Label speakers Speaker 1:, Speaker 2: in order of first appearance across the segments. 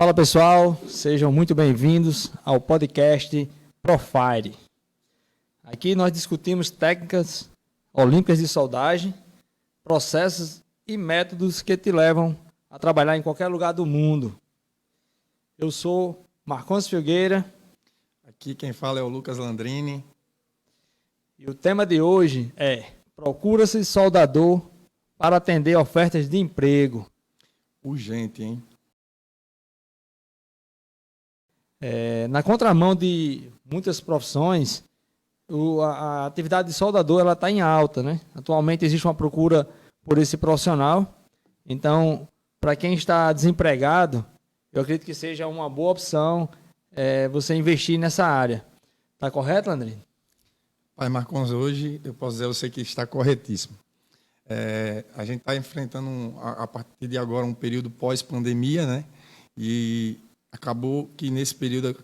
Speaker 1: Fala pessoal, sejam muito bem-vindos ao podcast Profire. Aqui nós discutimos técnicas olímpicas de soldagem, processos e métodos que te levam a trabalhar em qualquer lugar do mundo. Eu sou Marcos Filgueira.
Speaker 2: Aqui quem fala é o Lucas Landrini.
Speaker 1: E o tema de hoje é: procura-se soldador para atender ofertas de emprego.
Speaker 2: Urgente, hein?
Speaker 1: Na contramão de muitas profissões, a atividade de soldador está em alta, né? Atualmente existe uma procura por esse profissional. Então, para quem está desempregado, eu acredito que seja uma boa opção você investir nessa área. Está correto, Landrini?
Speaker 2: Pai Marcos, hoje eu posso dizer a você que está corretíssimo. A gente está enfrentando, a partir de agora, um período pós-pandemia, né? E acabou que nesse período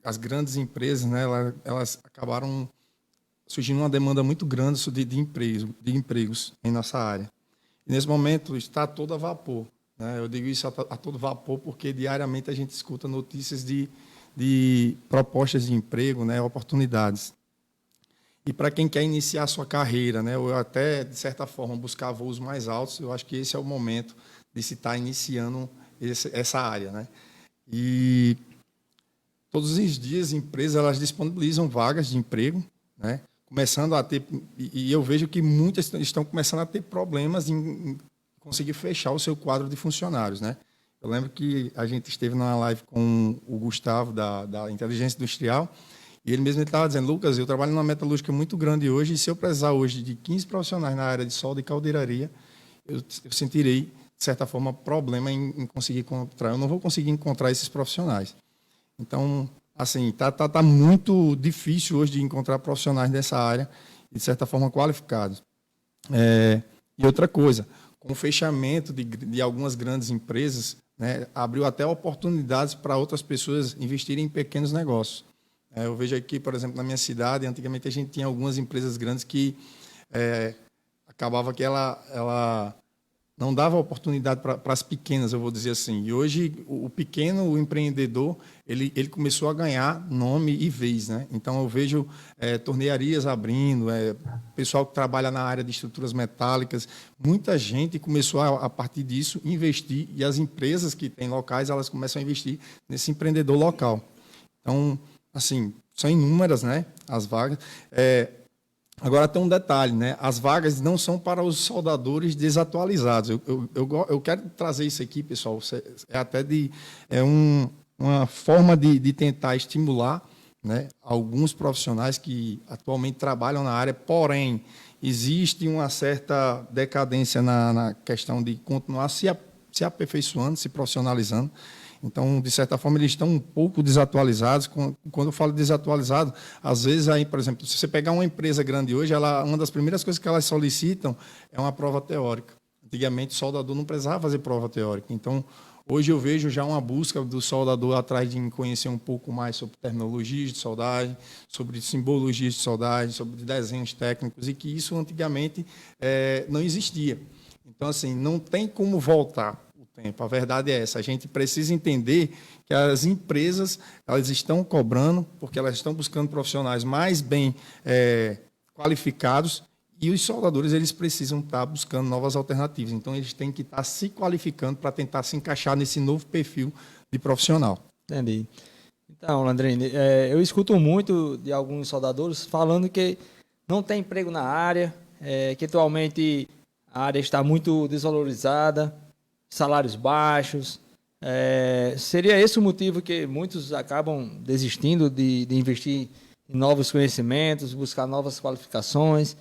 Speaker 2: as grandes empresas, né, elas acabaram surgindo uma demanda muito grande de empregos em nossa área. E nesse momento está todo a vapor, né? Eu digo isso a todo vapor porque diariamente a gente escuta notícias de propostas de emprego, né, oportunidades. E para quem quer iniciar a sua carreira, né, ou até, de certa forma, buscar voos mais altos, eu acho que esse é o momento de se estar iniciando essa área, né? E todos os dias, empresas elas disponibilizam vagas de emprego, né? Começando a ter, e eu vejo que muitas estão começando a ter problemas em conseguir fechar o seu quadro de funcionários, né? Eu lembro que a gente esteve numa live com o Gustavo, da Inteligência Industrial, e ele mesmo estava dizendo: Lucas, eu trabalho numa metalúrgica muito grande hoje, e se eu precisar hoje de 15 profissionais na área de solda e caldeiraria, eu sentirei, de certa forma, problema em conseguir encontrar. Eu não vou conseguir encontrar esses profissionais. Então, assim, tá muito difícil hoje de encontrar profissionais dessa área e, de certa forma, qualificados. E outra coisa, com o fechamento de algumas grandes empresas, né, abriu até oportunidades para outras pessoas investirem em pequenos negócios. Eu vejo aqui, por exemplo, na minha cidade, antigamente a gente tinha algumas empresas grandes que acabava que ela não dava oportunidade para as pequenas, eu vou dizer assim. E hoje o pequeno, o empreendedor, ele começou a ganhar nome e vez, né? Então eu vejo tornearias abrindo, pessoal que trabalha na área de estruturas metálicas, muita gente começou a partir disso investir, e as empresas que têm locais, elas começam a investir nesse empreendedor local. Então, assim, são inúmeras, né, as vagas. Agora tem um detalhe, né? As vagas não são para os soldadores desatualizados. Eu quero trazer isso aqui, pessoal. Uma forma de tentar estimular, né, alguns profissionais que atualmente trabalham na área, porém existe uma certa decadência na questão de continuar se aperfeiçoando, se profissionalizando. Então, de certa forma, eles estão um pouco desatualizados. Quando eu falo desatualizado, às vezes, aí, por exemplo, se você pegar uma empresa grande hoje, uma das primeiras coisas que elas solicitam é uma prova teórica. Antigamente, o soldador não precisava fazer prova teórica. Então, hoje eu vejo já uma busca do soldador atrás de conhecer um pouco mais sobre terminologias de soldagem, sobre simbologias de soldagem, sobre desenhos técnicos, e que isso antigamente não existia. Então, assim, não tem como voltar. A verdade é essa. A gente precisa entender que as empresas elas estão cobrando porque elas estão buscando profissionais mais bem qualificados, e os soldadores eles precisam estar buscando novas alternativas. Então, eles têm que estar se qualificando para tentar se encaixar nesse novo perfil de profissional.
Speaker 1: Entendi. Então, Landrini, eu escuto muito de alguns soldadores falando que não tem emprego na área, que atualmente a área está muito desvalorizada, salários baixos. Seria esse o motivo que muitos acabam desistindo de investir em novos conhecimentos, buscar novas qualificações?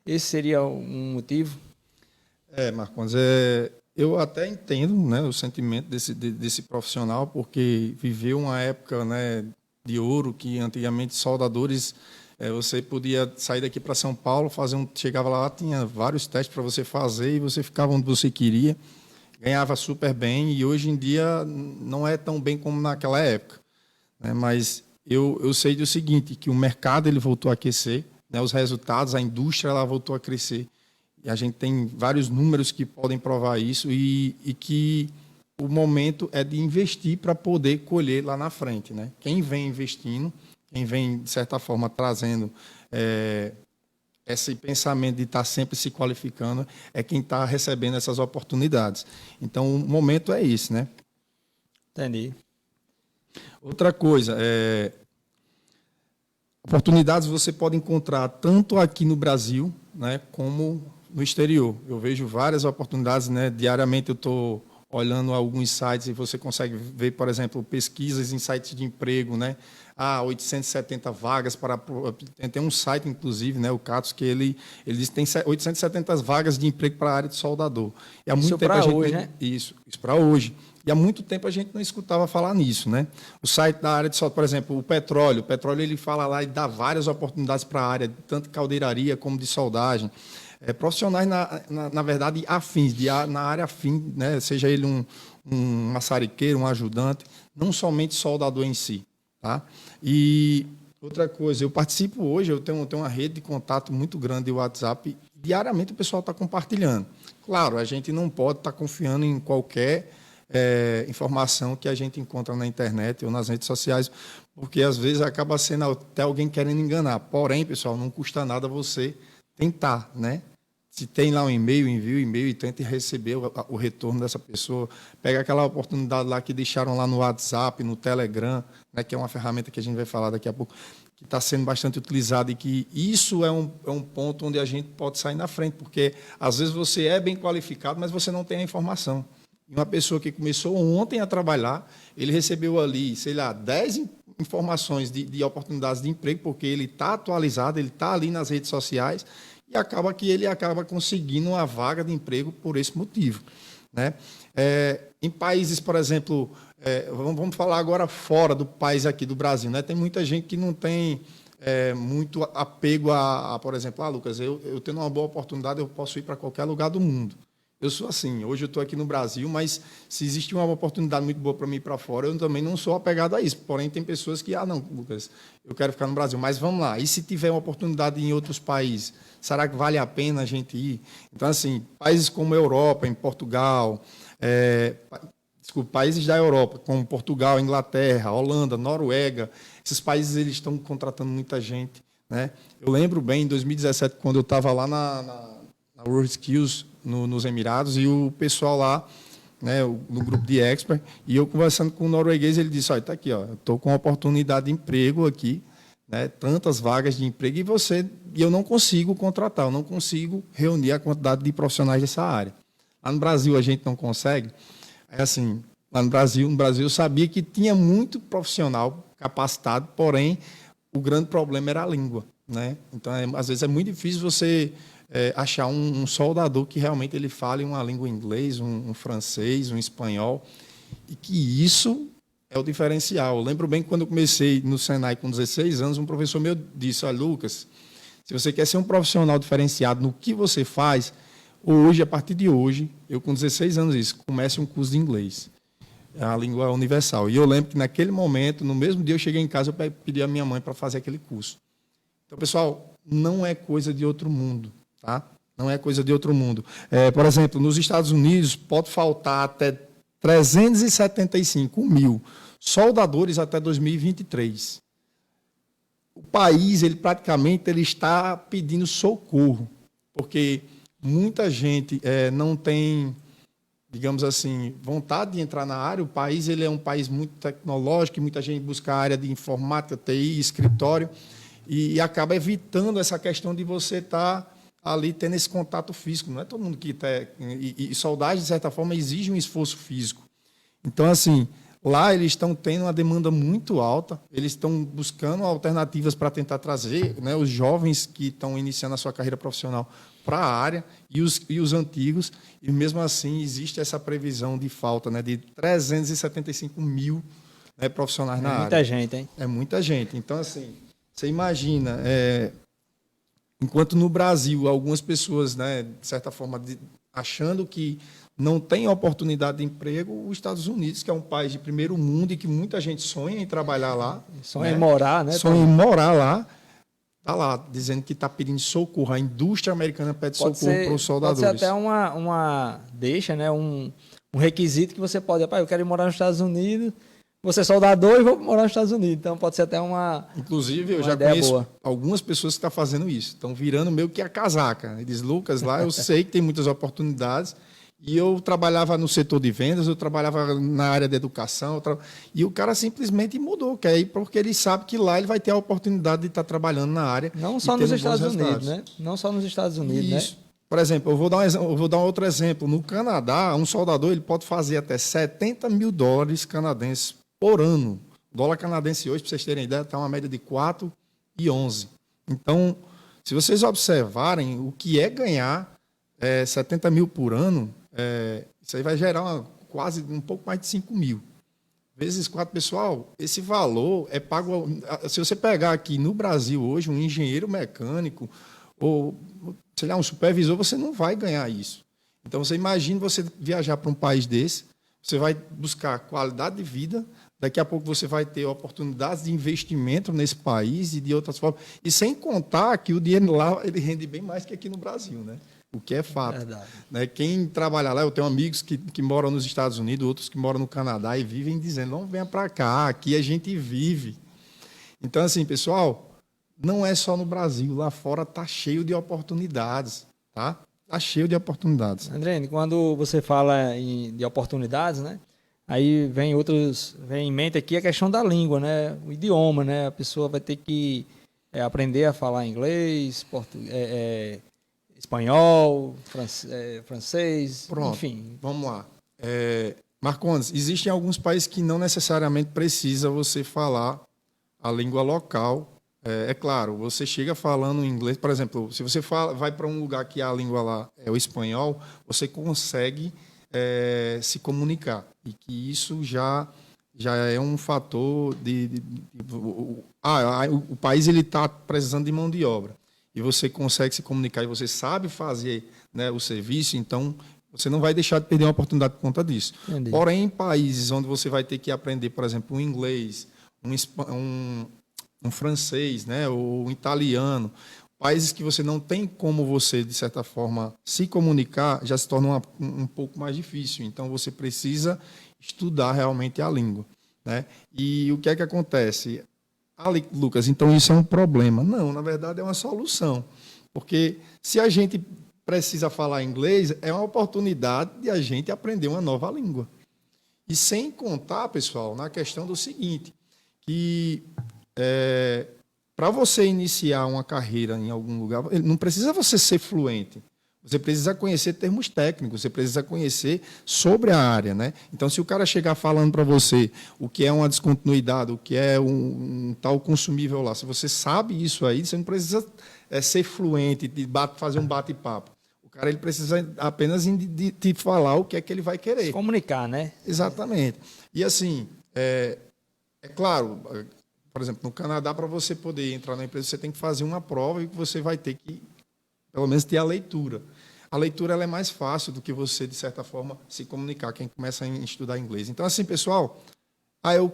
Speaker 1: Esse seria um motivo?
Speaker 2: Marcos, eu até entendo, né, o sentimento desse profissional, porque viveu uma época, né, de ouro, que antigamente soldadores, você podia sair daqui para São Paulo, chegava lá, tinha vários testes para você fazer e você ficava onde você queria. Ganhava super bem, e hoje em dia não é tão bem como naquela época, né? Mas eu sei do seguinte, que o mercado ele voltou a aquecer, né? Os resultados, a indústria ela voltou a crescer, e a gente tem vários números que podem provar isso, e que o momento é de investir para poder colher lá na frente, né? Quem vem investindo, quem vem, de certa forma, trazendo esse pensamento de estar sempre se qualificando, é quem está recebendo essas oportunidades. Então, o momento é esse, né?
Speaker 1: Entendi.
Speaker 2: Outra coisa, oportunidades você pode encontrar tanto aqui no Brasil, né, como no exterior. Eu vejo várias oportunidades, né? Diariamente eu estou olhando alguns sites e você consegue ver, por exemplo, pesquisas em sites de emprego, né? 870 vagas para... Tem um site, inclusive, né, o Catos, que ele diz que tem 870 vagas de emprego para a área de soldador. E há muito tempo a gente
Speaker 1: hoje, né?
Speaker 2: Isso para hoje. E há muito tempo a gente não escutava falar nisso, né? O site da área de soldador, por exemplo, o petróleo ele fala lá e dá várias oportunidades para a área, tanto de caldeiraria como de soldagem. Profissionais, na verdade, afins, na área afim, né? Seja ele um maçariqueiro, um ajudante, não somente soldador em si. Tá? E outra coisa, eu participo hoje, eu tenho uma rede de contato muito grande do WhatsApp, diariamente o pessoal está compartilhando. Claro, a gente não pode estar confiando em qualquer informação que a gente encontra na internet ou nas redes sociais, porque às vezes acaba sendo até alguém querendo enganar. Porém, pessoal, não custa nada você tentar, né? Se tem lá um e-mail, envie o e-mail e tente receber o retorno dessa pessoa. Pega aquela oportunidade lá que deixaram lá no WhatsApp, no Telegram, né, que é uma ferramenta que a gente vai falar daqui a pouco, que está sendo bastante utilizada e que isso é um ponto onde a gente pode sair na frente, porque às vezes você é bem qualificado, mas você não tem a informação. E uma pessoa que começou ontem a trabalhar, ele recebeu ali, sei lá, 10 informações de oportunidades de emprego, porque ele está atualizado, ele está ali nas redes sociais, e acaba que ele acaba conseguindo uma vaga de emprego por esse motivo, né? Em países, por exemplo, vamos falar agora fora do país aqui do Brasil, né? Tem muita gente que não tem muito apego por exemplo, Lucas, eu tendo uma boa oportunidade, eu posso ir para qualquer lugar do mundo. Eu sou assim, hoje eu estou aqui no Brasil, mas se existe uma oportunidade muito boa para mim ir para fora, eu também não sou apegado a isso. Porém, tem pessoas que, não, Lucas, eu quero ficar no Brasil, mas vamos lá. E se tiver uma oportunidade em outros países, será que vale a pena a gente ir? Então, assim, países como a Europa, em Portugal, países da Europa, como Portugal, Inglaterra, Holanda, Noruega, esses países eles estão contratando muita gente, né? Eu lembro bem, em 2017, quando eu estava lá na World Skills, nos Emirados, e o pessoal lá, né, no grupo de expert, e eu conversando com o norueguês, ele disse, olha, está aqui, ó, eu estou com uma oportunidade de emprego aqui, né, tantas vagas de emprego, e eu não consigo contratar, eu não consigo reunir a quantidade de profissionais dessa área. Lá no Brasil a gente não consegue. Assim, lá no Brasil eu sabia que tinha muito profissional capacitado, porém, o grande problema era a língua, né? Então, às vezes é muito difícil você achar um soldador que realmente ele fale uma língua inglês, um francês, um espanhol, e que isso é o diferencial. Eu lembro bem que quando eu comecei no Senai com 16 anos, um professor meu disse, olha, Lucas, se você quer ser um profissional diferenciado no que você faz, hoje, a partir de hoje, eu com 16 anos, comece um curso de inglês. É a língua universal. E eu lembro que naquele momento, no mesmo dia eu cheguei em casa, eu pedi à minha mãe para fazer aquele curso. Então, pessoal, não é coisa de outro mundo. Tá? Não é coisa de outro mundo. Por exemplo, nos Estados Unidos, pode faltar até 375 mil soldadores até 2023. O país, ele praticamente está pedindo socorro, porque muita gente não tem, digamos assim, vontade de entrar na área. O país ele é um país muito tecnológico, muita gente busca a área de informática, TI, escritório, e acaba evitando essa questão de você estar ali tendo esse contato físico. Não é todo mundo que está... E soldagem, de certa forma, exige um esforço físico. Então, assim, lá eles estão tendo uma demanda muito alta, eles estão buscando alternativas para tentar trazer, né, os jovens que estão iniciando a sua carreira profissional para a área e os antigos, e mesmo assim existe essa previsão de falta, né, de 375 mil, né, profissionais na área.
Speaker 1: É muita gente, hein?
Speaker 2: É muita gente. Então, assim, você imagina... Enquanto no Brasil, algumas pessoas, né, de certa forma, achando que não tem oportunidade de emprego, os Estados Unidos, que é um país de primeiro mundo e que muita gente sonha em trabalhar lá.
Speaker 1: Sonha em morar, né?
Speaker 2: Sonha em morar lá. Está lá, dizendo que está pedindo socorro. A indústria americana pede socorro para os soldadores.
Speaker 1: Pode ser até uma deixa, né? um requisito que você pode, rapaz, eu quero ir morar nos Estados Unidos, vou ser soldador e vou morar nos Estados Unidos. Então pode ser até
Speaker 2: Inclusive, eu
Speaker 1: uma
Speaker 2: já
Speaker 1: ideia
Speaker 2: conheço
Speaker 1: boa.
Speaker 2: algumas pessoas que estão fazendo isso. Estão virando meio que a casaca. Ele diz, Lucas, lá eu sei que tem muitas oportunidades. E eu trabalhava no setor de vendas, eu trabalhava na área de educação. E o cara simplesmente mudou, quer ir porque ele sabe que lá ele vai ter a oportunidade de estar trabalhando na área.
Speaker 1: Não só nos Estados Unidos, né? Não só nos Estados Unidos,
Speaker 2: isso.
Speaker 1: né?
Speaker 2: Por exemplo, eu vou dar um outro exemplo. No Canadá, um soldador ele pode fazer até $70 mil canadenses por ano. O dólar canadense hoje, para vocês terem ideia, está uma média de 4,11. Então, se vocês observarem o que é ganhar 70 mil por ano, isso aí vai gerar quase um pouco mais de 5 mil. Vezes 4, pessoal, esse valor é pago... Se você pegar aqui no Brasil hoje, um engenheiro mecânico ou, sei lá, um supervisor, você não vai ganhar isso. Então, você imagina você viajar para um país desse, você vai buscar qualidade de vida, daqui a pouco você vai ter oportunidades de investimento nesse país e de outras formas. E sem contar que o dinheiro lá ele rende bem mais que aqui no Brasil, né? O que é fato.
Speaker 1: Verdade.
Speaker 2: Né? Quem trabalha lá, eu tenho amigos que moram nos Estados Unidos, outros que moram no Canadá e vivem dizendo, não venha para cá, aqui a gente vive. Então, assim, pessoal, não é só no Brasil, lá fora está cheio de oportunidades, tá? Está cheio de oportunidades.
Speaker 1: André, quando você fala de oportunidades, né? Aí vem em mente aqui a questão da língua, né? O idioma, né? A pessoa vai ter que aprender a falar inglês, espanhol, francês,
Speaker 2: Pronto,
Speaker 1: enfim.
Speaker 2: vamos lá. Marcondes, existem alguns países que não necessariamente precisa você falar a língua local. É claro, você chega falando inglês, por exemplo, se você vai para um lugar que a língua lá é o espanhol, você consegue se comunicar. E que isso já é um fator o país está precisando de mão de obra. E você consegue se comunicar e você sabe fazer, né, o serviço, então você não vai deixar de perder uma oportunidade por conta disso.
Speaker 1: Entendi.
Speaker 2: Porém, em países onde você vai ter que aprender, por exemplo, um inglês, um francês, né, ou um italiano, países que você não tem como você, de certa forma, se comunicar, já se torna um pouco mais difícil. Então, você precisa estudar realmente a língua, né? E o que é que acontece? Lucas, então isso é um problema. Não, na verdade é uma solução. Porque se a gente precisa falar inglês, é uma oportunidade de a gente aprender uma nova língua. E sem contar, pessoal, na questão do seguinte, que para você iniciar uma carreira em algum lugar, não precisa você ser fluente. Você precisa conhecer termos técnicos, você precisa conhecer sobre a área, né? Então, se o cara chegar falando para você o que é uma descontinuidade, o que é um tal consumível lá, se você sabe isso aí, você não precisa ser fluente, fazer um bate-papo. O cara ele precisa apenas de te falar o que é que ele vai querer.
Speaker 1: Se comunicar, né?
Speaker 2: Exatamente. E assim, é claro, por exemplo, no Canadá, para você poder entrar na empresa, você tem que fazer uma prova e você vai ter que, pelo menos, ter a leitura. A leitura ela é mais fácil do que você, de certa forma, se comunicar, quem começa a estudar inglês. Então, assim, pessoal, eu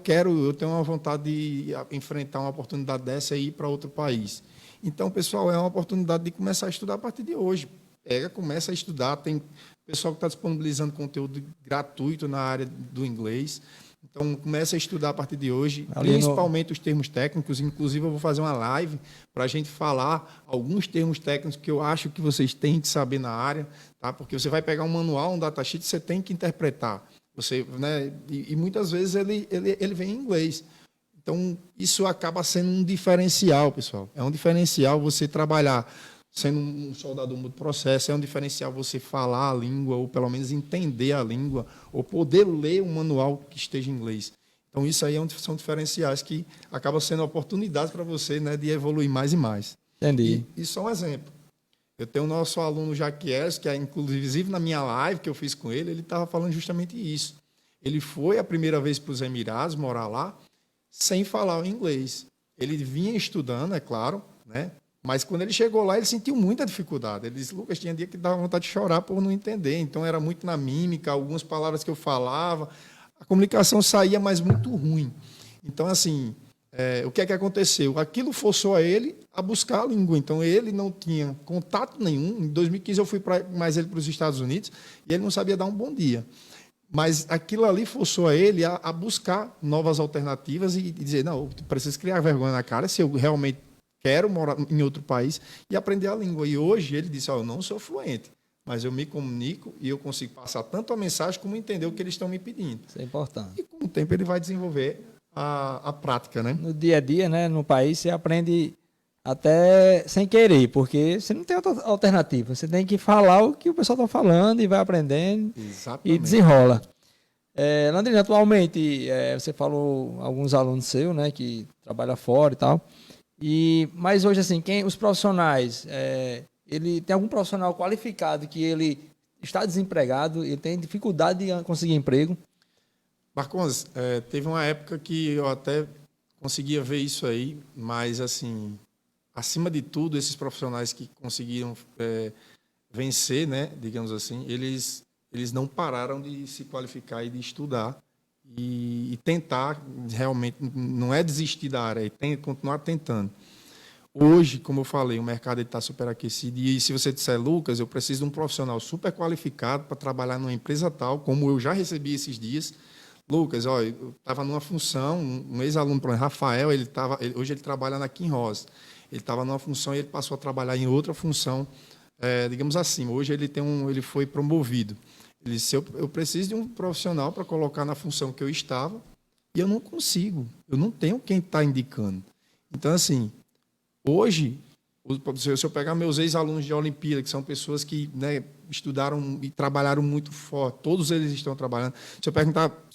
Speaker 2: tenho uma vontade de enfrentar uma oportunidade dessa e ir para outro país. Então, pessoal, é uma oportunidade de começar a estudar a partir de hoje. Começa a estudar, tem pessoal que está disponibilizando conteúdo gratuito na área do inglês. Então, começa a estudar a partir de hoje, principalmente os termos técnicos. Inclusive, eu vou fazer uma live para a gente falar alguns termos técnicos que eu acho que vocês têm que saber na área, tá? Porque você vai pegar um manual, um datasheet, você tem que interpretar. Você, né? E muitas vezes ele vem em inglês. Então, isso acaba sendo um diferencial, pessoal. É um diferencial você trabalhar sendo um soldador do processo, é um diferencial você falar a língua, ou pelo menos entender a língua, ou poder ler um manual que esteja em inglês. Então, isso aí são diferenciais que acabam sendo oportunidades para você, né, de evoluir mais e mais.
Speaker 1: Entendi.
Speaker 2: E só um exemplo. Eu tenho o nosso aluno Jaquiers, que inclusive na minha live que eu fiz com ele estava falando justamente isso. Ele foi a primeira vez para os Emirados, morar lá, sem falar o inglês. Ele vinha estudando, é claro, né? Mas quando ele chegou lá, ele sentiu muita dificuldade. Ele disse, Lucas, tinha dia que dava vontade de chorar por não entender. Então, era muito na mímica, algumas palavras que eu falava. A comunicação saía, mas muito ruim. Então, assim, o que é que aconteceu? Aquilo forçou a ele a buscar a língua. Então, ele não tinha contato nenhum. Em 2015, eu fui mais ele para os Estados Unidos e ele não sabia dar um bom dia. Mas aquilo ali forçou a ele a buscar novas alternativas e dizer, não, eu preciso criar vergonha na cara se eu realmente quero morar em outro país e aprender a língua. E hoje ele disse, eu não sou fluente, mas eu me comunico e eu consigo passar tanto a mensagem como entender o que eles estão me pedindo.
Speaker 1: Isso é importante.
Speaker 2: E com o tempo ele vai desenvolver a prática, né?
Speaker 1: No dia a dia, né, no país, você aprende até sem querer, porque você não tem outra alternativa. Você tem que falar o que o pessoal está falando e vai aprendendo.
Speaker 2: Exatamente.
Speaker 1: E desenrola. Landrina, atualmente, você falou alguns alunos seus, né, que trabalham fora e tal. Mas hoje, assim, os profissionais, ele tem algum profissional qualificado que ele está desempregado, ele tem dificuldade de conseguir emprego?
Speaker 2: Marcos, teve uma época que eu até conseguia ver isso aí, mas, assim, acima de tudo, esses profissionais que conseguiram vencer, né, digamos assim, eles não pararam de se qualificar e de estudar e tentar realmente, não é desistir da área, é continuar tentando. Hoje, como eu falei, o mercado está superaquecido e se você disser, Lucas, eu preciso de um profissional super qualificado para trabalhar numa empresa tal, como eu já recebi esses dias. Lucas, eu estava numa função, um ex-aluno, por exemplo, Rafael, hoje ele trabalha na Kim Rosa. Ele estava numa função e ele passou a trabalhar em outra função, digamos assim. Hoje ele foi promovido. Ele disse, eu preciso de um profissional para colocar na função que eu estava e eu não consigo. Eu não tenho quem está indicando. Então, assim, hoje, se eu pegar meus ex-alunos de Olimpíada, que são pessoas que, né, estudaram e trabalharam muito forte, todos eles estão trabalhando. Se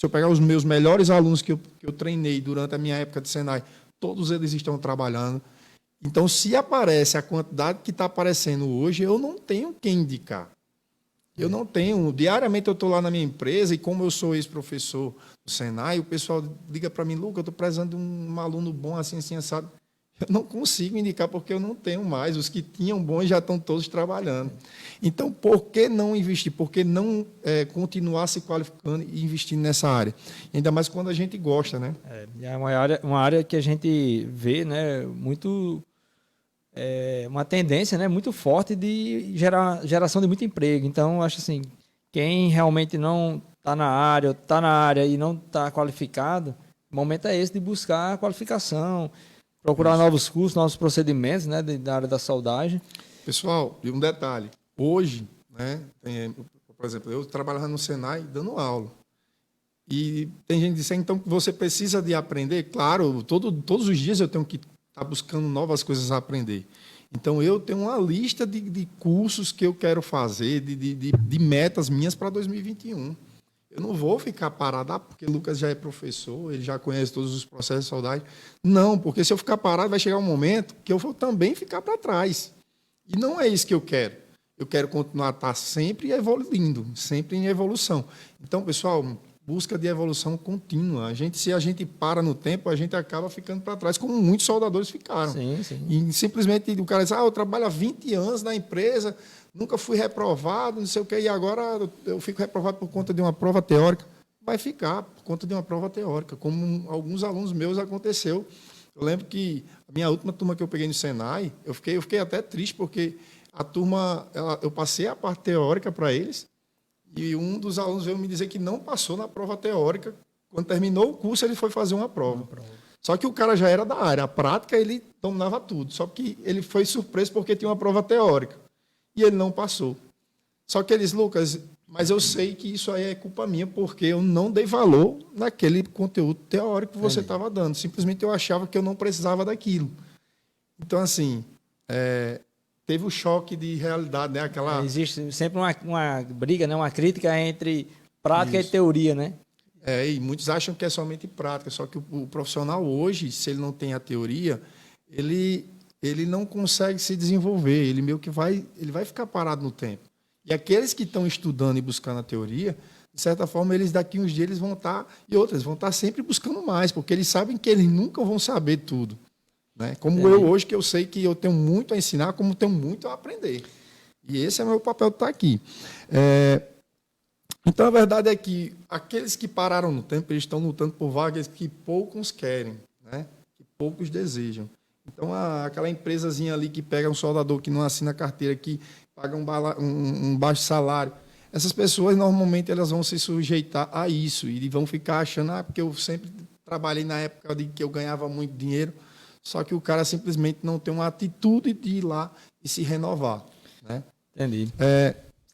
Speaker 2: eu pegar os meus melhores alunos que eu treinei durante a minha época de Senai, todos eles estão trabalhando. Então, se aparece a quantidade que está aparecendo hoje, eu não tenho quem indicar. Eu não tenho. Diariamente eu estou lá na minha empresa e como eu sou ex-professor do Senai, o pessoal liga para mim, Lucas, eu estou precisando de um aluno bom assim, assim, assado. Eu não consigo indicar porque eu não tenho mais. Os que tinham bons já estão todos trabalhando. Então, por que não investir? Por que não continuar se qualificando e investindo nessa área? Ainda mais quando a gente gosta, né?
Speaker 1: É uma área que a gente vê, né, muito... uma tendência, né, muito forte de geração de muito emprego. Então, acho assim, quem realmente não está na área e não está qualificado, o momento é esse de buscar a qualificação, procurar novos cursos, novos procedimentos, né, da área da soldagem.
Speaker 2: Pessoal, e um detalhe. Hoje, né, por exemplo, eu trabalhava no Senai dando aula. E tem gente dizendo, então, que você precisa de aprender. Claro, todos os dias eu tenho que estar buscando novas coisas a aprender. Então, eu tenho uma lista de cursos que eu quero fazer, de metas minhas para 2021. Eu não vou ficar parado, porque o Lucas já é professor, ele já conhece todos os processos de soldagem. Não, porque se eu ficar parado, vai chegar um momento que eu vou também ficar para trás. E não é isso que eu quero. Eu quero continuar a estar sempre evoluindo, sempre em evolução. Então, pessoal, busca de evolução contínua. Se a gente para no tempo, a gente acaba ficando para trás, como muitos soldadores ficaram.
Speaker 1: Sim, sim.
Speaker 2: E simplesmente o cara diz, eu trabalho há 20 anos na empresa, nunca fui reprovado, não sei o quê, e agora eu fico reprovado por conta de uma prova teórica. Vai ficar por conta de uma prova teórica, como alguns alunos meus aconteceu. Eu lembro que a minha última turma que eu peguei no Senai, eu fiquei até triste, porque a turma, eu passei a parte teórica para eles, e um dos alunos veio me dizer que não passou na prova teórica. Quando terminou o curso, ele foi fazer uma prova. Só que o cara já era da área. A prática, ele dominava tudo. Só que ele foi surpreso porque tinha uma prova teórica. E ele não passou. Só que eles, Lucas, mas eu sei que isso aí é culpa minha, porque eu não dei valor naquele conteúdo teórico que você estava dando. Simplesmente eu achava que eu não precisava daquilo. Então, assim... teve o choque de realidade, né?
Speaker 1: Existe sempre uma briga, né? Uma crítica entre prática e teoria, né?
Speaker 2: E muitos acham que é somente prática, só que o profissional hoje, se ele não tem a teoria, ele não consegue se desenvolver, ele meio que vai ficar parado no tempo. E aqueles que estão estudando e buscando a teoria, de certa forma, eles daqui uns dias eles vão estar, e outros vão estar sempre buscando mais, porque eles sabem que eles nunca vão saber tudo. Né? Como eu hoje, que eu sei que eu tenho muito a ensinar, como tenho muito a aprender. E esse é o meu papel de estar aqui. Então, a verdade é que aqueles que pararam no tempo, eles estão lutando por vagas que poucos querem, né? Que poucos desejam. Então, aquela empresazinha ali que pega um soldador que não assina carteira, que paga um baixo salário, essas pessoas normalmente elas vão se sujeitar a isso e vão ficar achando, porque eu sempre trabalhei na época de que eu ganhava muito dinheiro, só que o cara simplesmente não tem uma atitude de ir lá e se renovar, né?
Speaker 1: Entendi.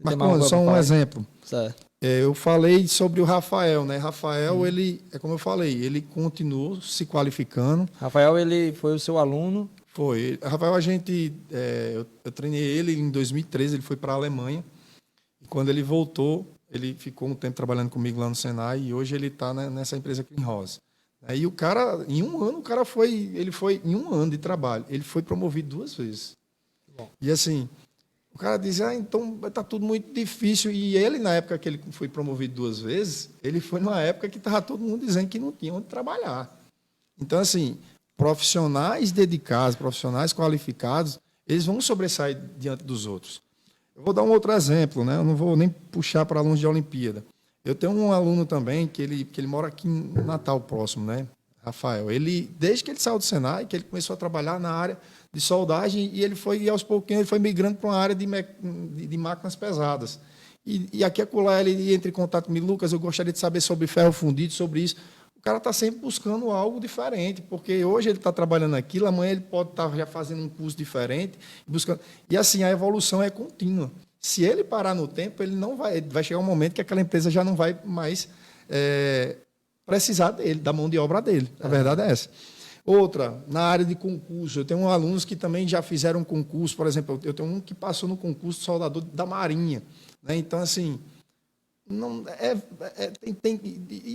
Speaker 2: Marcondes, só um exemplo.
Speaker 1: Certo.
Speaker 2: Eu falei sobre o Rafael, né? Rafael, ele, como eu falei, ele continuou se qualificando.
Speaker 1: Rafael, ele foi o seu aluno?
Speaker 2: Foi. Rafael, eu treinei ele em 2013, ele foi para a Alemanha. E quando ele voltou, ele ficou um tempo trabalhando comigo lá no Senai e hoje ele está nessa empresa Clean Rosa. Aí o cara, em um ano, em um ano de trabalho, ele foi promovido 2 vezes.
Speaker 1: Bom.
Speaker 2: E assim, o cara diz, então está tudo muito difícil. E ele, na época que ele foi promovido 2 vezes, ele foi numa época que estava todo mundo dizendo que não tinha onde trabalhar. Então, assim, profissionais dedicados, profissionais qualificados, eles vão sobressair diante dos outros. Eu vou dar um outro exemplo, né? Eu não vou nem puxar para alunos de Olimpíada. Eu tenho um aluno também que ele mora aqui em Natal próximo, né? Rafael. Desde que ele saiu do Senai, que ele começou a trabalhar na área de soldagem e e aos pouquinhos ele foi migrando para uma área de máquinas pesadas. E aqui e acolá ele entra em contato comigo, Lucas, eu gostaria de saber sobre ferro fundido, sobre isso. O cara está sempre buscando algo diferente, porque hoje ele está trabalhando aquilo, amanhã ele pode estar já fazendo um curso diferente, buscando. E assim, a evolução é contínua. Se ele parar no tempo, ele não vai chegar um momento que aquela empresa já não vai mais precisar dele, da mão de obra dele. A verdade é essa. Outra, na área de concurso, eu tenho alunos que também já fizeram concurso, por exemplo, eu tenho um que passou no concurso de soldador da Marinha, né? Então, assim, não,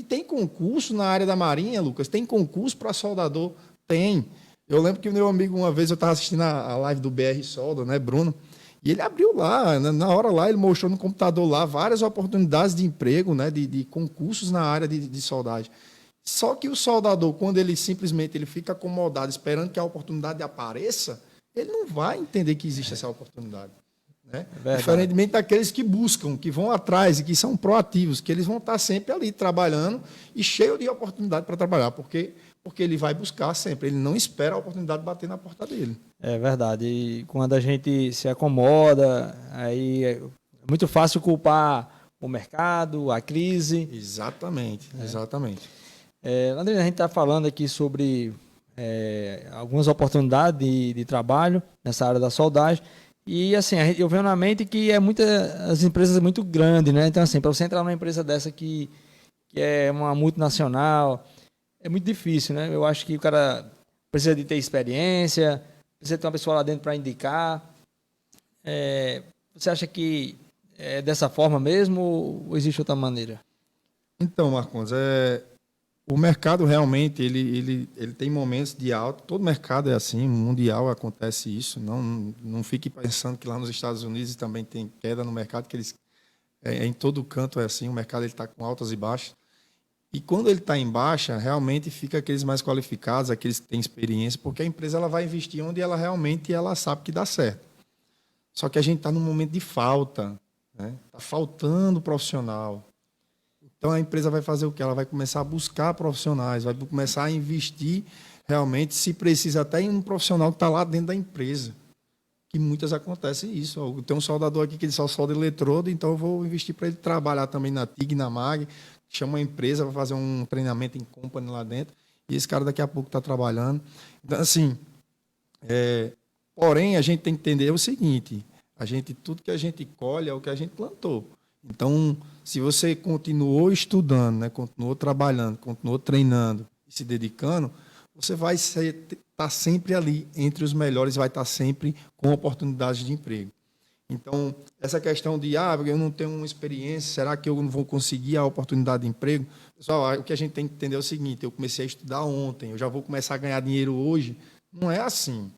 Speaker 2: tem concurso na área da Marinha, Lucas? Tem concurso para soldador? Tem. Eu lembro que o meu amigo, uma vez, eu estava assistindo a live do BR Solda, né, Bruno? E ele abriu lá, na hora lá, ele mostrou no computador lá várias oportunidades de emprego, né, de concursos na área de soldagem. Só que o soldador, quando ele simplesmente fica acomodado, esperando que a oportunidade apareça, ele não vai entender que existe essa oportunidade. Né? Diferentemente daqueles que buscam, que vão atrás e que são proativos, que eles vão estar sempre ali trabalhando e cheio de oportunidade para trabalhar, porque ele vai buscar sempre, ele não espera a oportunidade bater na porta dele.
Speaker 1: É verdade. E quando a gente se acomoda, aí é muito fácil culpar o mercado, a crise.
Speaker 2: Exatamente, exatamente.
Speaker 1: André, a gente está falando aqui sobre algumas oportunidades de trabalho nessa área da soldagem. E assim, eu venho na mente que as empresas muito grandes, né? Então, assim, para você entrar numa empresa dessa que é uma multinacional, é muito difícil, né? Eu acho que o cara precisa de ter experiência, precisa ter uma pessoa lá dentro para indicar. Você acha que é dessa forma mesmo ou existe outra maneira?
Speaker 2: Então, Marcondes, o mercado realmente ele tem momentos de alta. Todo mercado é assim, mundial acontece isso. Não fique pensando que lá nos Estados Unidos também tem queda no mercado, que em todo canto é assim. O mercado está com altas e baixas. E quando ele está em baixa, realmente fica aqueles mais qualificados, aqueles que têm experiência, porque a empresa ela vai investir onde ela realmente sabe que dá certo. Só que a gente está num momento de falta, né? Está faltando profissional. Então, a empresa vai fazer o quê? Ela vai começar a buscar profissionais, vai começar a investir realmente, se precisa, até em um profissional que está lá dentro da empresa. Que muitas acontecem isso. Eu tenho um soldador aqui que ele só solda eletrodo, então eu vou investir para ele trabalhar também na TIG, na MAG, chama uma empresa para fazer um treinamento em company lá dentro, e esse cara daqui a pouco está trabalhando. Então, assim, porém, a gente tem que entender o seguinte, tudo que a gente colhe é o que a gente plantou. Então, se você continuou estudando, né, continuou trabalhando, continuou treinando e se dedicando, você vai estar sempre ali entre os melhores, vai estar sempre com oportunidades de emprego. Então, essa questão de, eu não tenho uma experiência, será que eu não vou conseguir a oportunidade de emprego? Pessoal, o que a gente tem que entender é o seguinte, eu comecei a estudar ontem, eu já vou começar a ganhar dinheiro hoje. Não é assim.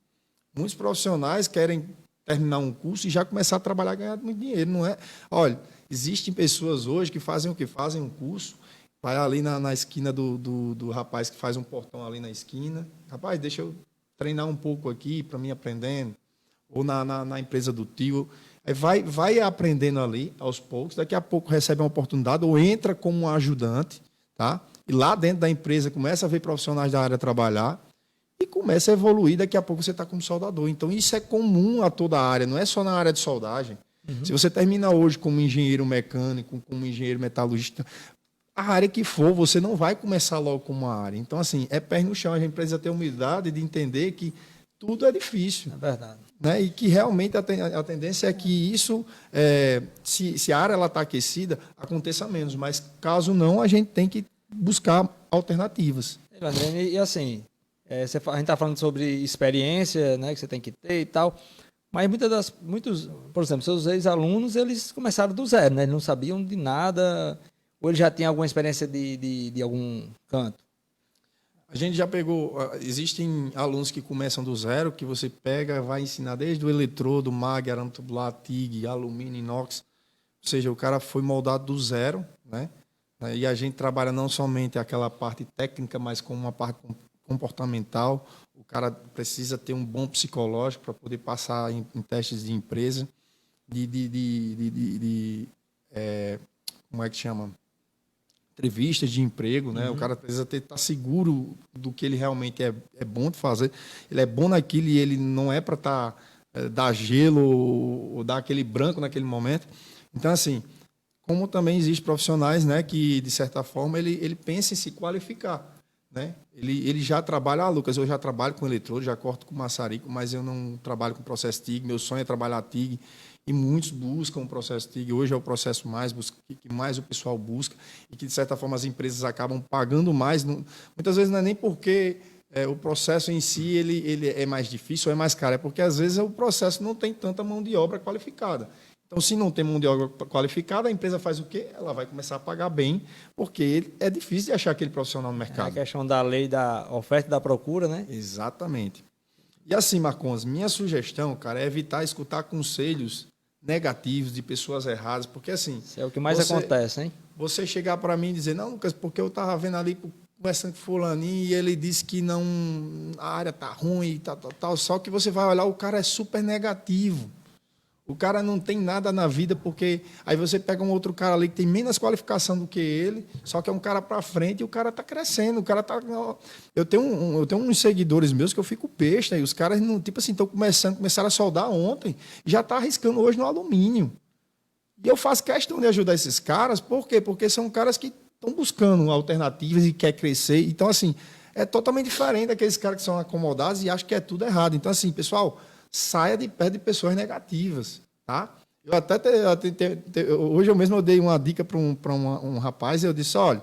Speaker 2: Muitos profissionais querem terminar um curso e já começar a trabalhar e ganhar muito dinheiro. Não é? Olha, existem pessoas hoje que fazem o quê? Fazem um curso, vai ali na esquina do rapaz que faz um portão ali na esquina. Rapaz, deixa eu treinar um pouco aqui para mim aprendendo. Ou na empresa do tio. Aí vai aprendendo ali, aos poucos. Daqui a pouco recebe uma oportunidade ou entra como um ajudante. Tá? E lá dentro da empresa começa a ver profissionais da área trabalhar e começa a evoluir. Daqui a pouco você está como soldador. Então, isso é comum a toda a área. Não é só na área de soldagem. Se você termina hoje como engenheiro mecânico, como engenheiro metalurgista, a área que for, você não vai começar logo com uma área. Então, assim, é pé no chão. A gente precisa ter humildade de entender que tudo é difícil.
Speaker 1: É verdade.
Speaker 2: Né? E que realmente a tendência é que isso, se a área está aquecida, aconteça menos. Mas, caso não, a gente tem que buscar alternativas.
Speaker 1: André, e assim, a gente está falando sobre experiência, né, que você tem que ter e tal, mas muitos, por exemplo, seus ex-alunos, eles começaram do zero, né? Eles não sabiam de nada, ou eles já tinham alguma experiência de algum canto?
Speaker 2: A gente já pegou, existem alunos que começam do zero, que você pega, vai ensinar desde o eletrodo, mag, arame tubular, TIG, alumínio, inox, ou seja, o cara foi moldado do zero, né? E a gente trabalha não somente aquela parte técnica, mas como uma parte comportamental. O cara precisa ter um bom psicológico para poder passar em testes de empresa, como é que chama? Entrevistas de emprego, né? O cara precisa estar seguro do que ele realmente é bom de fazer. Ele é bom naquilo e ele não é para dar gelo ou dar aquele branco naquele momento. Então, assim, como também existem profissionais, né, que, de certa forma, ele pensa em se qualificar. Né? Ele já trabalha, Lucas, eu já trabalho com eletrodo, já corto com maçarico, mas eu não trabalho com processo TIG, meu sonho é trabalhar TIG, e muitos buscam o processo TIG, hoje é o processo que mais o pessoal busca, e que, de certa forma, as empresas acabam pagando mais, muitas vezes não é nem porque o processo em si ele é mais difícil ou é mais caro, é porque, às vezes, o processo não tem tanta mão de obra qualificada. Então, se não tem mão de obra qualificada, a empresa faz o quê? Ela vai começar a pagar bem, porque é difícil de achar aquele profissional no mercado.
Speaker 1: É a questão da lei da oferta e da procura, né?
Speaker 2: Exatamente. E assim, Marcons, minha sugestão, cara, é evitar escutar conselhos negativos de pessoas erradas, porque assim...
Speaker 1: Isso é o que mais acontece, hein?
Speaker 2: Você chegar para mim e dizer, não, Lucas, porque eu estava vendo ali, conversando com fulaninho, e ele disse que não, a área está ruim e tal, só que você vai olhar, o cara é super negativo. O cara não tem nada na vida, porque aí você pega um outro cara ali que tem menos qualificação do que ele, só que é um cara para frente e o cara está crescendo. O cara tá... eu tenho uns seguidores meus que eu fico besta, e os caras, não, tipo assim, começaram a soldar ontem, e já está arriscando hoje no alumínio. E eu faço questão de ajudar esses caras, por quê? Porque são caras que estão buscando alternativas e querem crescer. Então, assim, é totalmente diferente daqueles caras que são acomodados e acham que é tudo errado. Então, assim, pessoal, saia de perto de pessoas negativas, tá? Eu hoje eu mesmo dei uma dica para um rapaz, e eu disse, olha,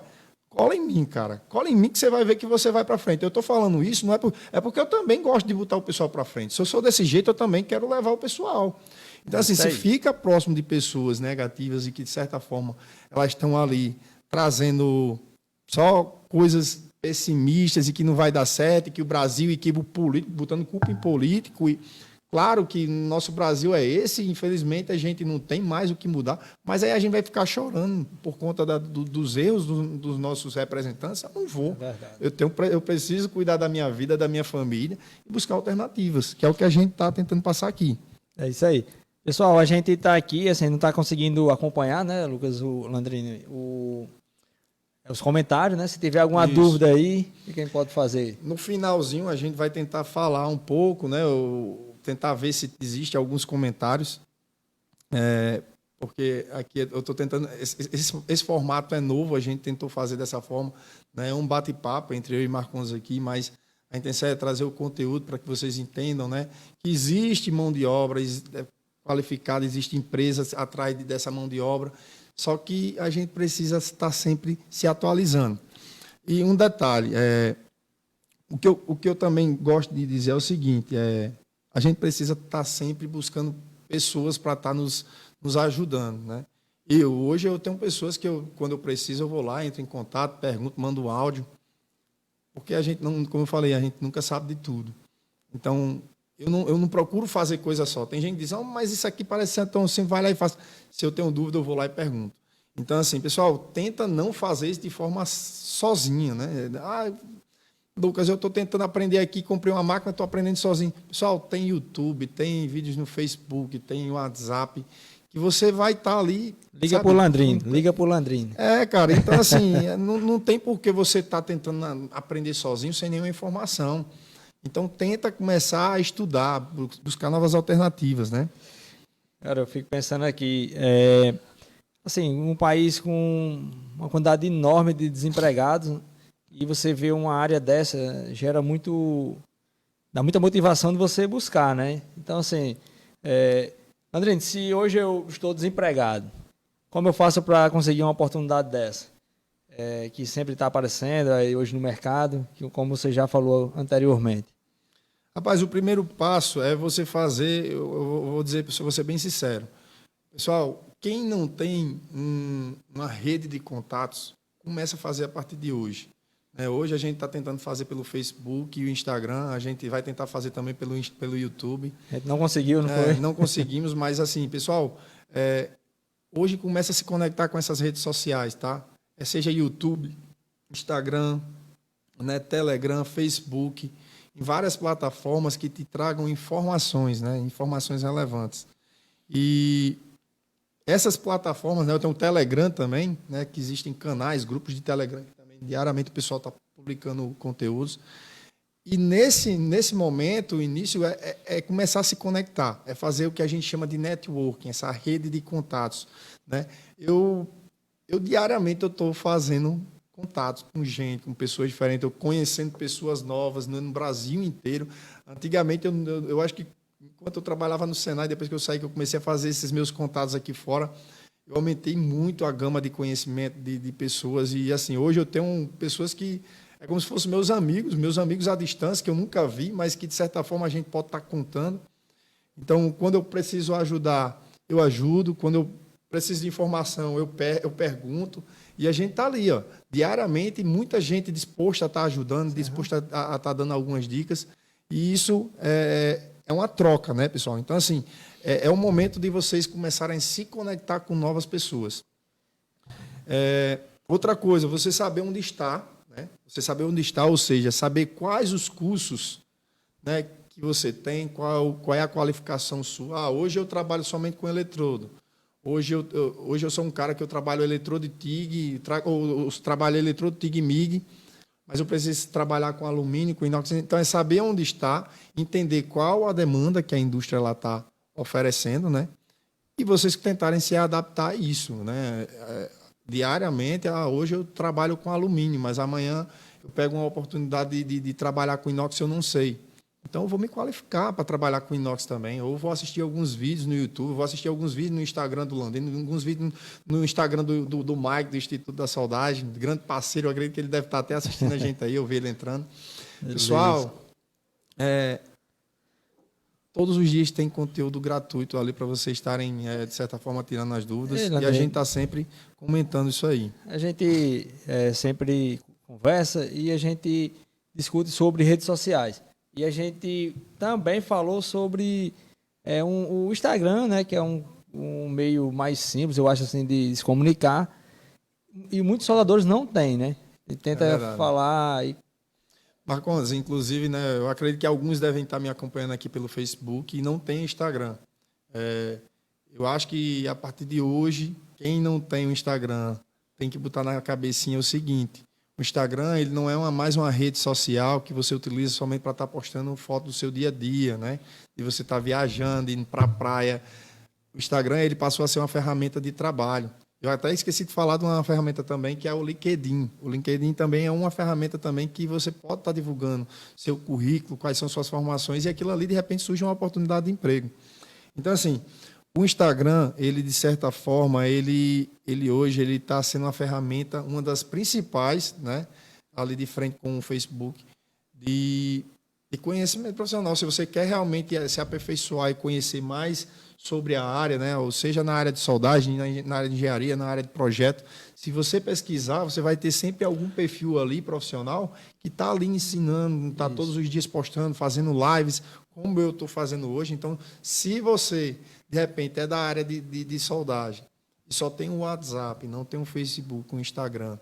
Speaker 2: cola em mim, cara, cola em mim que você vai ver que você vai para frente. Eu estou falando isso, não é porque eu também gosto de botar o pessoal para frente. Se eu sou desse jeito, eu também quero levar o pessoal. Então, assim, se fica próximo de pessoas negativas e que, de certa forma, elas estão ali trazendo só coisas pessimistas e que não vai dar certo, e que o Brasil e que o político, botando culpa em político, e claro que nosso Brasil é esse, infelizmente a gente não tem mais o que mudar, mas aí a gente vai ficar chorando por conta dos erros dos nossos representantes. Eu não vou. Eu preciso cuidar da minha vida, da minha família e buscar alternativas, que é o que a gente está tentando passar aqui.
Speaker 1: É isso aí. Pessoal, a gente está aqui, assim, não está conseguindo acompanhar, né, Lucas, o Landrini, os comentários, né? Se tiver alguma dúvida aí, o que a gente pode fazer?
Speaker 2: No finalzinho, a gente vai tentar falar um pouco, né? Tentar ver se existe alguns comentários, porque aqui eu estou tentando... Esse formato é novo, a gente tentou fazer dessa forma, né? É um bate-papo entre eu e Marcons aqui, mas a intenção é trazer o conteúdo para que vocês entendam, né? Que existe mão de obra qualificada, existem empresas atrás dessa mão de obra, só que a gente precisa estar sempre se atualizando. E um detalhe, o que eu também gosto de dizer é o seguinte, a gente precisa estar sempre buscando pessoas para estar nos ajudando, né? Hoje eu tenho pessoas que, quando eu preciso, eu vou lá, entro em contato, pergunto, mando um áudio, porque a gente, não, como eu falei, a gente nunca sabe de tudo. Então, eu não procuro fazer coisa só. Tem gente que diz, mas isso aqui parece ser tão assim, vai lá e faz. Se eu tenho dúvida, eu vou lá e pergunto. Então, assim, pessoal, tenta não fazer isso de forma sozinha, né? Lucas, eu estou tentando aprender aqui, comprei uma máquina, estou aprendendo sozinho. Pessoal, tem YouTube, tem vídeos no Facebook, tem WhatsApp, que você vai estar ali...
Speaker 1: Liga para o Landrini.
Speaker 2: Cara, então assim, não tem por que você estar tentando aprender sozinho sem nenhuma informação. Então, tenta começar a estudar, buscar novas alternativas, né?
Speaker 1: Cara, eu fico pensando aqui, assim, um país com uma quantidade enorme de desempregados e você vê uma área dessa, dá muita motivação de você buscar, né? Então, assim, André, se hoje eu estou desempregado, como eu faço para conseguir uma oportunidade dessa? Que sempre está aparecendo aí hoje no mercado, como você já falou anteriormente.
Speaker 2: Rapaz, o primeiro passo é você fazer, eu vou dizer, vou ser bem sincero. Pessoal, quem não tem uma rede de contatos, começa a fazer a partir de hoje. Hoje a gente está tentando fazer pelo Facebook e o Instagram, a gente vai tentar fazer também pelo YouTube.
Speaker 1: A gente não conseguiu, não foi?
Speaker 2: Não conseguimos, mas assim, pessoal, hoje começa a se conectar com essas redes sociais, tá? Seja YouTube, Instagram, né, Telegram, Facebook, em várias plataformas que te tragam informações, né, informações relevantes. E essas plataformas, né, eu tenho o Telegram também, né, que existem canais, grupos de Telegram, que também diariamente o pessoal está publicando conteúdos. E nesse momento, o início é começar a se conectar, é fazer o que a gente chama de networking, essa rede de contatos, né? Eu diariamente eu estou fazendo contatos com gente, com pessoas diferentes, eu conhecendo pessoas novas no Brasil inteiro. Antigamente, eu acho que enquanto eu trabalhava no Senai, depois que eu saí, que eu comecei a fazer esses meus contatos aqui fora, eu aumentei muito a gama de conhecimento de pessoas. E assim, hoje eu tenho pessoas que é como se fossem meus amigos à distância, que eu nunca vi, mas que de certa forma a gente pode estar contando. Então, quando eu preciso ajudar, eu ajudo. Quando eu preciso de informação, eu pergunto. E a gente está ali, ó, diariamente, muita gente disposta a estar ajudando, disposta a estar dando algumas dicas. E isso é uma troca, né, pessoal? Então, assim, é o momento de vocês começarem a se conectar com novas pessoas. Outra coisa, você saber onde está, né? Você saber onde está, ou seja, saber quais os cursos, né, que você tem, qual é a qualificação sua. Hoje eu trabalho somente com eletrodo. Hoje eu sou um cara que eu trabalho eletrodo e TIG, ou trabalho eletrodo, TIG e MIG, mas eu preciso trabalhar com alumínio, com inox. Então, é saber onde está, entender qual a demanda que a indústria está oferecendo, né? E vocês tentarem se adaptar a isso, né? Diariamente, hoje eu trabalho com alumínio, mas amanhã eu pego uma oportunidade de trabalhar com inox, eu não sei. Então, eu vou me qualificar para trabalhar com inox também. Ou vou assistir alguns vídeos no YouTube, vou assistir alguns vídeos no Instagram do Landino, alguns vídeos no Instagram do Mike, do Instituto da Saudade, grande parceiro. Eu acredito que ele deve estar até assistindo a gente aí, eu vi ele entrando. Pessoal, todos os dias tem conteúdo gratuito ali para vocês estarem, de certa forma, tirando as dúvidas. E a gente está sempre comentando isso aí.
Speaker 1: A gente sempre conversa e a gente discute sobre redes sociais. E a gente também falou sobre o Instagram, né, que é um meio mais simples, eu acho, assim, de se comunicar. E muitos soldadores não têm, né? E tenta falar.
Speaker 2: Marcos, inclusive, né, eu acredito que alguns devem estar me acompanhando aqui pelo Facebook e não tem Instagram. Eu acho que a partir de hoje, quem não tem o Instagram tem que botar na cabecinha o seguinte: o Instagram ele não é mais uma rede social que você utiliza somente para estar postando foto do seu dia a dia, né? E você está viajando, indo para a praia. O Instagram ele passou a ser uma ferramenta de trabalho. Eu até esqueci de falar de uma ferramenta também que é o LinkedIn. O LinkedIn também é uma ferramenta também que você pode estar divulgando seu currículo, quais são suas formações, e aquilo ali, de repente, surge uma oportunidade de emprego. Então, assim, o Instagram, ele de certa forma, ele hoje ele está sendo uma ferramenta, uma das principais, né, ali de frente com o Facebook, de conhecimento profissional. Se você quer realmente se aperfeiçoar e conhecer mais sobre a área, né, ou seja, na área de soldagem, na área de engenharia, na área de projeto, se você pesquisar, você vai ter sempre algum perfil ali profissional que está ali ensinando, está todos os dias postando, fazendo lives, como eu estou fazendo hoje. Então, se você de repente é da área de soldagem e só tem o WhatsApp, não tem o Facebook, o Instagram,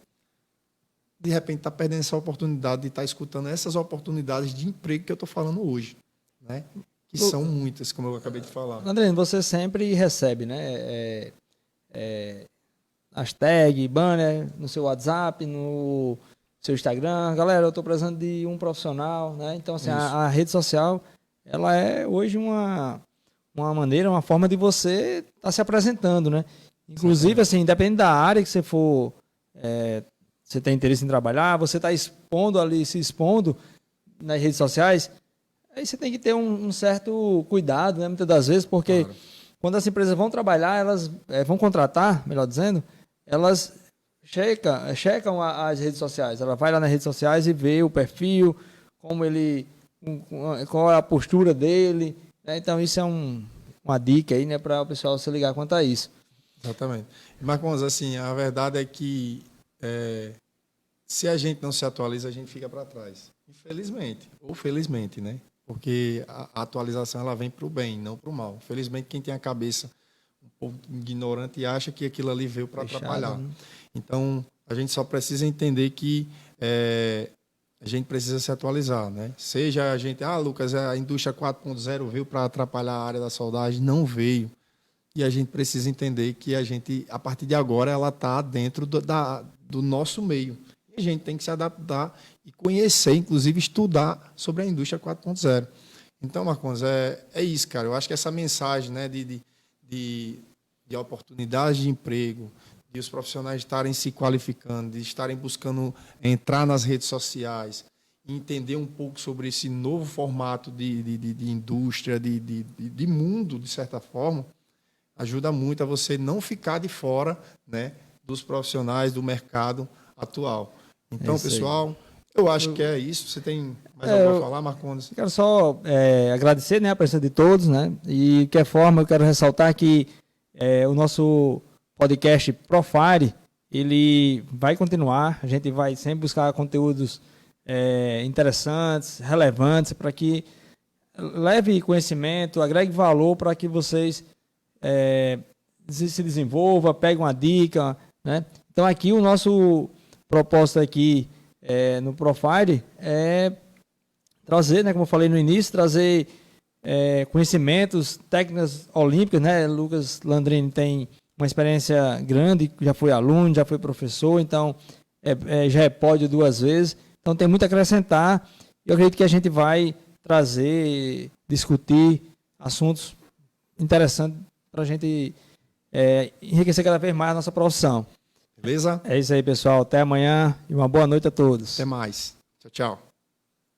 Speaker 2: de repente está perdendo essa oportunidade de estar escutando essas oportunidades de emprego que eu estou falando hoje, né? Que são muitas, como eu acabei de falar.
Speaker 1: André, você sempre recebe, né? Hashtag, banner no seu WhatsApp, no seu Instagram. Galera, eu estou precisando de um profissional, né? Então, assim, a rede social, ela é hoje uma uma maneira, uma forma de você estar se apresentando, né? Inclusive, assim, independente da área que você for, você tem interesse em trabalhar, você está expondo ali, se expondo nas redes sociais, aí você tem que ter um certo cuidado, né? Muitas das vezes, porque quando as empresas vão trabalhar, elas vão contratar, melhor dizendo, elas checam as redes sociais. Ela vai lá nas redes sociais e vê o perfil, como ele, qual é a postura dele, né? Então isso é uma dica aí, né, para o pessoal se ligar quanto a isso.
Speaker 2: Exatamente. Marcos, assim, a verdade é que se a gente não se atualiza, a gente fica para trás. Infelizmente, ou felizmente, né? Porque a atualização ela vem para o bem, não para o mal. Felizmente, quem tem a cabeça um pouco ignorante acha que aquilo ali veio para atrapalhar. Né? Então, a gente só precisa entender que a gente precisa se atualizar, né? Seja a gente, Lucas, a indústria 4.0 veio para atrapalhar a área da soldagem, não veio. E a gente precisa entender que a gente, a partir de agora, ela está dentro do nosso meio. E a gente tem que se adaptar e conhecer, inclusive estudar sobre a indústria 4.0. Então, Marcos, é isso, cara. Eu acho que essa mensagem, né, de oportunidades de emprego, de os profissionais estarem se qualificando, de estarem buscando entrar nas redes sociais, entender um pouco sobre esse novo formato de indústria, de mundo, de certa forma, ajuda muito a você não ficar de fora, né, dos profissionais do mercado atual. Então, pessoal, eu acho que é isso. Você tem mais algo para falar, Marcondes?
Speaker 1: Quero só agradecer, né, a presença de todos, né? E de qualquer forma, eu quero ressaltar que o nosso podcast Profire, ele vai continuar. A gente vai sempre buscar conteúdos interessantes, relevantes, para que leve conhecimento, agregue valor para que vocês se desenvolva, pegue uma dica, né? Então aqui o nosso propósito aqui no Profire é trazer, né, como eu falei no início, trazer conhecimentos, técnicas olímpicas, né? Lucas Landrini tem uma experiência grande, já foi aluno, já foi professor, então já é pódio 2 vezes, então tem muito a acrescentar. Eu acredito que a gente vai trazer, discutir assuntos interessantes para a gente enriquecer cada vez mais a nossa profissão.
Speaker 2: Beleza?
Speaker 1: É isso aí, pessoal. Até amanhã e uma boa noite a todos.
Speaker 2: Até mais. Tchau, tchau.